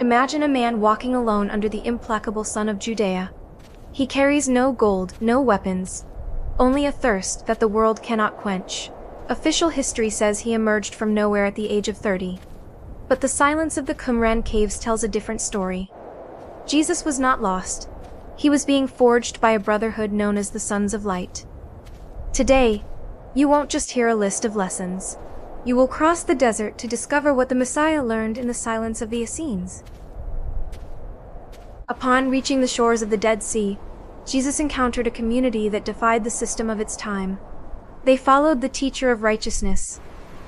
Imagine a man walking alone under the implacable sun of Judea. He carries no gold, no weapons, only a thirst that the world cannot quench. Official history says he emerged from nowhere at the age of 30. But the silence of the Qumran caves tells a different story. Jesus was not lost. He was being forged by a brotherhood known as the Sons of Light. Today, you won't just hear a list of lessons. You will cross the desert to discover what the Messiah learned in the silence of the Essenes. Upon reaching the shores of the Dead Sea, Jesus encountered a community that defied the system of its time. They followed the teacher of righteousness,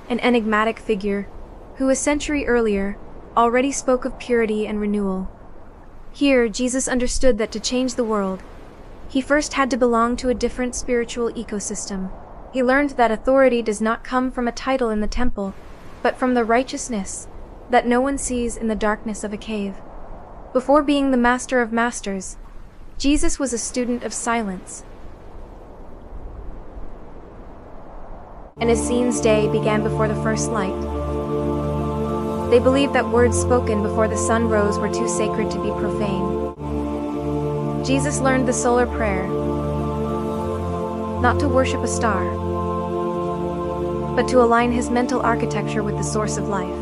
an enigmatic figure who a century earlier already spoke of purity and renewal. Here, Jesus understood that to change the world, he first had to belong to a different spiritual ecosystem. He learned that authority does not come from a title in the temple, but from the righteousness that no one sees in the darkness of a cave. Before being the master of masters, Jesus was a student of silence. An Essene's day began before the first light. They believed that words spoken before the sun rose were too sacred to be profane. Jesus learned the solar prayer, not to worship a star, but to align his mental architecture with the source of life.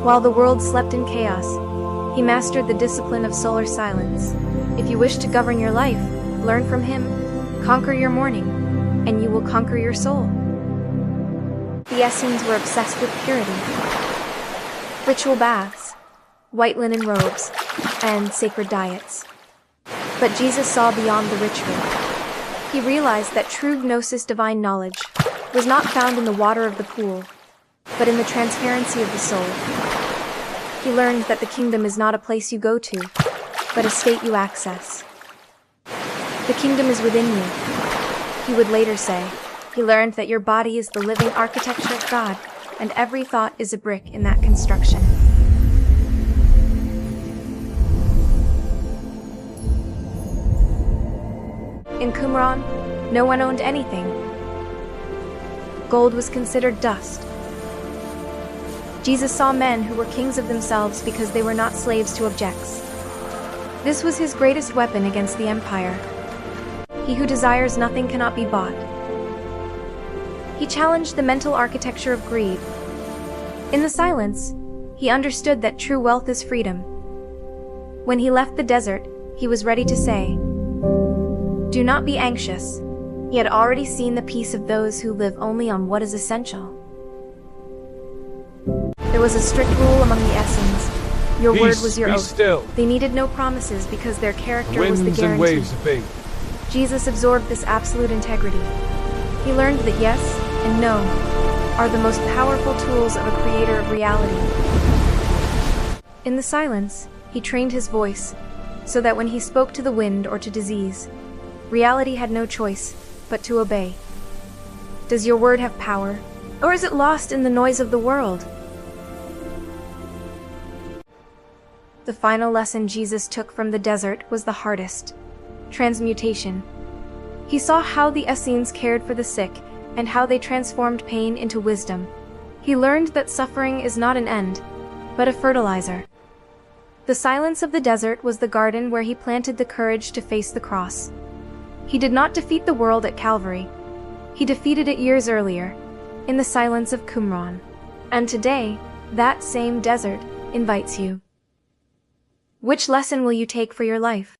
While the world slept in chaos, he mastered the discipline of solar silence. If you wish to govern your life, learn from him, conquer your morning, and you will conquer your soul. The Essenes were obsessed with purity. Ritual baths, white linen robes, and sacred diets. But Jesus saw beyond the ritual. He realized that true Gnosis divine knowledge was not found in the water of the pool, but in the transparency of the soul. He learned that the kingdom is not a place you go to, but a state you access. The kingdom is within you, he would later say. He learned that your body is the living architecture of God, and every thought is a brick in that construction. In Qumran, no one owned anything. Gold was considered dust. Jesus saw men who were kings of themselves because they were not slaves to objects. This was his greatest weapon against the empire. He who desires nothing cannot be bought. He challenged the mental architecture of greed. In the silence, he understood that true wealth is freedom. When he left the desert, he was ready to say, "Do not be anxious." He had already seen the peace of those who live only on what is essential. There was a strict rule among the Essenes. Your word was your oath. Still. They needed no promises because their character was the Winds guarantee. and waves obey. Jesus absorbed this absolute integrity. He learned that yes and no are the most powerful tools of a creator of reality. In the silence, he trained his voice, so that when he spoke to the wind or to disease, reality had no choice but to obey. Does your word have power, or is it lost in the noise of the world? The final lesson Jesus took from the desert was the hardest: transmutation. He saw how the Essenes cared for the sick and how they transformed pain into wisdom. He learned that suffering is not an end, but a fertilizer. The silence of the desert was the garden where he planted the courage to face the cross. He did not defeat the world at Calvary. He defeated it years earlier, in the silence of Qumran. And today, that same desert invites you. Which lesson will you take for your life?